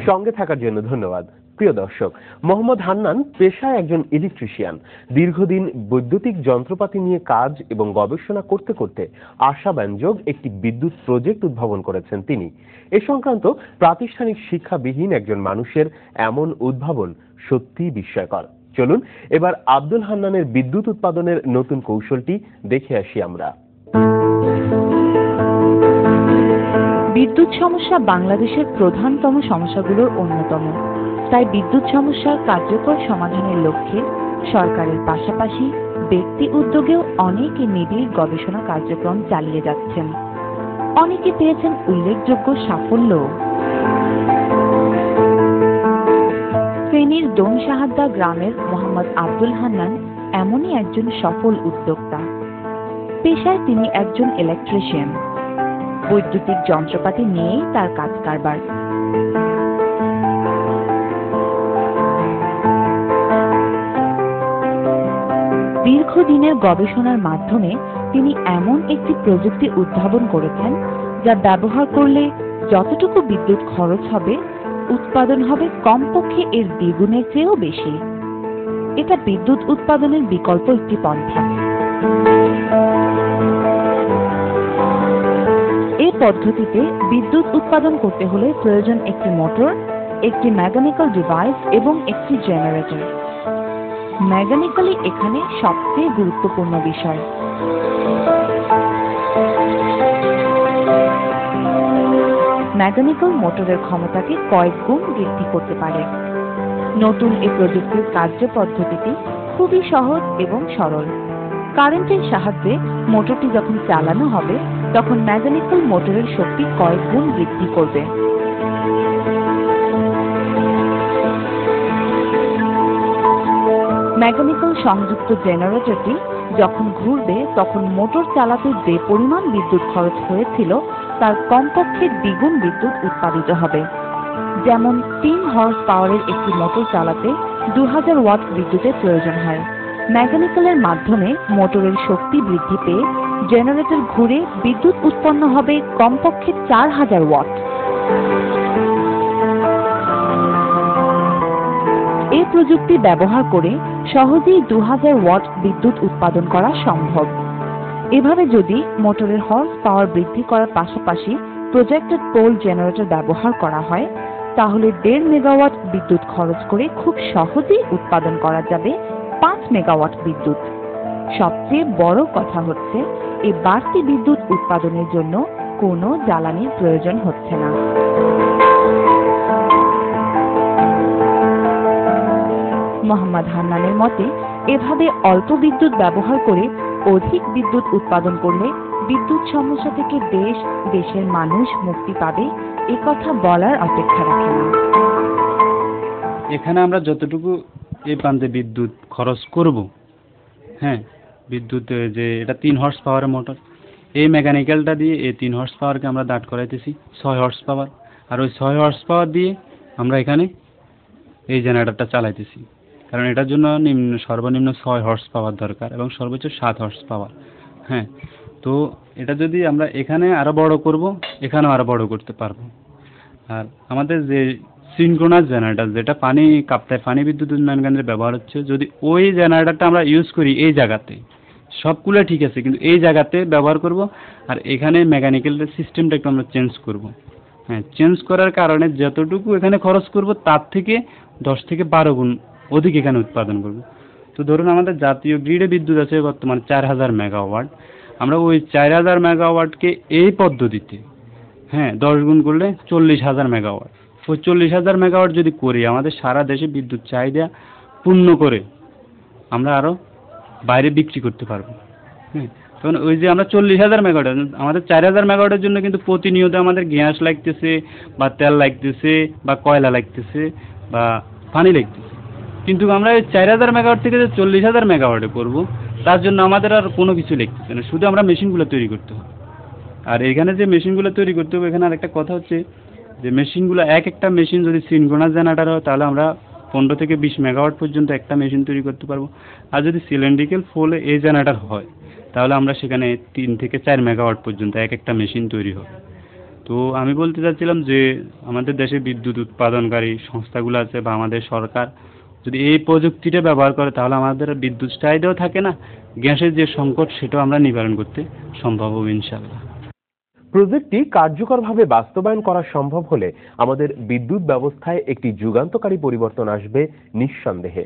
সঙ্গে থাকার জন্য ধন্যবাদ। প্রিয় দর্শক, মোহাম্মদ হান্নান পেশায় একজন ইলেকট্রিশিয়ান। দীর্ঘদিন বৈদ্যুতিক যন্ত্রপাতি নিয়ে কাজ এবং গবেষণা করতে করতে আশাব্যঞ্জক একটি বিদ্যুৎ প্রজেক্ট উদ্ভাবন করেছেন তিনি। এ সংক্রান্ত প্রাতিষ্ঠানিক শিক্ষাবিহীন একজন মানুষের এমন উদ্ভাবন সত্যিই বিস্ময়কর। চলুন এবার আব্দুল হান্নানের বিদ্যুৎ উৎপাদনের নতুন কৌশলটি দেখে আসি আমরা। বিদ্যুৎ সমস্যা বাংলাদেশের প্রধানতম সমস্যাগুলোর অন্যতম। তাই বিদ্যুৎ সমস্যার কার্যকর সমাধানের লক্ষ্যে সরকারের পাশাপাশি ব্যক্তি উদ্যোগেও অনেকে নিবিড় গবেষণা কার্যক্রম চালিয়ে যাচ্ছেন। অনেকে পেয়েছেন উল্লেখযোগ্য সাফল্য। ফেনীর দোনশাহাদ্দা গ্রামের মোহাম্মদ আব্দুল হান্নান এমনই একজন সফল উদ্যোক্তা। পেশায় তিনি একজন ইলেকট্রিশিয়ান। বৈদ্যুতিক যন্ত্রপাতি নিয়েই তার কাজ কারবার। দীর্ঘদিনের গবেষণার মাধ্যমে তিনি এমন একটি প্রযুক্তি উদ্ভাবন করেছেন যা ব্যবহার করলে যতটুকু বিদ্যুৎ খরচ হবে উৎপাদন হবে কমপক্ষে এর দ্বিগুণের চেয়েও বেশি। এটা বিদ্যুৎ উৎপাদনের বিকল্প একটি পন্থা। এই পদ্ধতিতে বিদ্যুৎ উৎপাদন করতে হলে প্রয়োজন একটি মোটর, একটি মেকানিক্যাল ডিভাইস এবং একটি জেনারেটর। মেকানিক্যালি এখানে সবচেয়ে গুরুত্বপূর্ণ বিষয়। মেকানিক্যাল মোটরের ক্ষমতাকে কয়েক গুণ বৃদ্ধি করতে পারে। নতুন এই প্রযুক্তির কার্যপদ্ধতিটি খুবই সহজ এবং সরল। কারেন্টের সাহায্যে মোটরটি যখন চালানো হবে তখন মেকানিক্যাল মোটরের শক্তি কয়েক গুণ বৃদ্ধি করবে। মেকানিক্যাল সংযুক্ত জেনারেটরটি যখন ঘুরবে তখন মোটর চালাতে যে পরিমাণ বিদ্যুৎ খরচ হয়েছিল তার কমপক্ষে দ্বিগুণ বিদ্যুৎ উৎপাদিত হবে। যেমন 3 হর্স পাওয়ারের একটি মোটর চালাতে 2000 ওয়াট বিদ্যুতের প্রয়োজন হয়। মেকানিক্যালের মাধ্যমে মোটরের শক্তি বৃদ্ধি পেয়ে জেনারেটর ঘুরে বিদ্যুৎ উৎপন্ন হবে কমপক্ষে 4000 ওয়াট। এই প্রযুক্তি ব্যবহার করে সহজেই 2000 ওয়াট বিদ্যুৎ উৎপাদন করা সম্ভব। এভাবে যদি মোটরের হর্স পাওয়ার বৃদ্ধি করার পাশাপাশি প্রজেক্টেড পোল জেনারেটর ব্যবহার করা হয় তাহলে 1.5 মেগাওয়াট বিদ্যুৎ খরচ করে খুব সহজেই উৎপাদন করা যাবে 5 মেগাওয়াট বিদ্যুৎ। সবচেয়ে বড় কথা হচ্ছে এই বাড়তি বিদ্যুৎ উৎপাদনের জন্য কোনো জ্বালানির প্রয়োজন হচ্ছে না। মোহাম্মদ হান্নানের মতে এভাবে অল্প বিদ্যুৎ ব্যবহার করে অধিক বিদ্যুৎ উৎপাদন করলে বিদ্যুৎ সমস্যা থেকে দেশের মানুষ মুক্তি পাবে, এ কথা বলার অপেক্ষা রাখে না। এখানে আমরা যতটুকু এই প্রান্তে বিদ্যুৎ খরচ করব, হ্যাঁ, বিদ্যুৎ যে এটা 3 হর্স পাওয়ারের মোটর, এই মেকানিক্যালটা দিয়ে এই 3 হর্স পাওয়ারকে আমরা দাঁড় করাইতেছি 6 হর্স পাওয়ার, আর ওই 6 হর্স পাওয়ার দিয়ে আমরা এখানে এই জেনারেটরটা চালাইতেছি। কারণ এটার জন্য সর্বনিম্ন 6 হর্স পাওয়ার দরকার এবং সর্বোচ্চ 7 হর্স পাওয়ার। হ্যাঁ, তো এটা যদি আমরা এখানে আরও বড় করব, এখানেও আরও বড় করতে পারবো। আর আমাদের যে সিনক্রোনাস জেনারেটর, যেটা কাপ্তায় পানি বিদ্যুৎ উন্নয়ন কেন্দ্রে ব্যবহার হচ্ছে, যদি ওই জেনারেটরটা আমরা ইউজ করি এই জায়গাতে, সবগুলো ঠিক আছে, কিন্তু এই জায়গাতে ব্যবহার করব আর এখানে মেকানিক্যাল সিস্টেমটা একটু আমরা চেঞ্জ করব। হ্যাঁ, চেঞ্জ করার কারণে যতটুকু এখানে খরচ করব তার থেকে 10 থেকে 12 গুণ অধিক এখানে উৎপাদন করব। তো ধরুন আমাদের জাতীয় গ্রিডে বিদ্যুৎ আছে বর্তমানে 4000 মেগাওয়াট। আমরা ওই 4000 মেগাওয়াটকে এই পদ্ধতিতে 10 গুণ করলে 40,000 মেগাওয়াট। ওই 40,000 মেগাওয়াট যদি করি, আমাদের সারা দেশে বিদ্যুৎ চাহিদা পূর্ণ করে আমরা আরও বাইরে বিক্রি করতে পারবো। তখন ওই যে আমরা 40,000 মেগাওয়াট, আমাদের 4000 মেগাওয়াটের জন্য কিন্তু প্রতিনিয়ত আমাদের গ্যাস লাগতেছে বা তেল লাগতেছে বা কয়লা লাগতেছে বা পানি লাগতেছে। কিন্তু আমরা এই 4000 মেগাওয়াট থেকে যে 40,000 মেগাওয়াটে করবো, তার জন্য আমাদের আর কোনো কিছু লাগতেছে না, শুধু আমরা মেশিনগুলো তৈরি করতে হবে। আর এখানে যে মেশিনগুলো তৈরি করতে হবে, এখানে আরেকটা কথা হচ্ছে যে মেশিনগুলো একটা মেশিন যদি সিনক্রোনাস জেনারেটর হয় তাহলে আমরা 15 থেকে 20 মেগাওয়াট পর্যন্ত একটা মেশিন তৈরি করতে পারবো। আর যদি সিলিন্ড্রিক্যাল ফোলে এই জেনারেটর হয় তাহলে আমরা সেখানে 3 থেকে 4 মেগাওয়াট পর্যন্ত একটা মেশিন তৈরি হবে। তো আমি বলতে চাচ্ছিলাম যে আমাদের দেশে বিদ্যুৎ উৎপাদনকারী সংস্থাগুলো আছে বা আমাদের সরকার যদি এই প্রযুক্তিটা ব্যবহার করে তাহলে আমাদের বিদ্যুৎ চাহিদাও থাকে না, গ্যাসের যে সংকট সেটাও আমরা নিবারণ করতে সম্ভব হবে ইনশাআল্লাহ। প্রজেক্টটি কার্যকরভাবে বাস্তবায়ন করা সম্ভব হলে আমাদের বিদ্যুৎ ব্যবস্থায় একটি যুগান্তকারী পরিবর্তন আসবে নিঃসন্দেহে।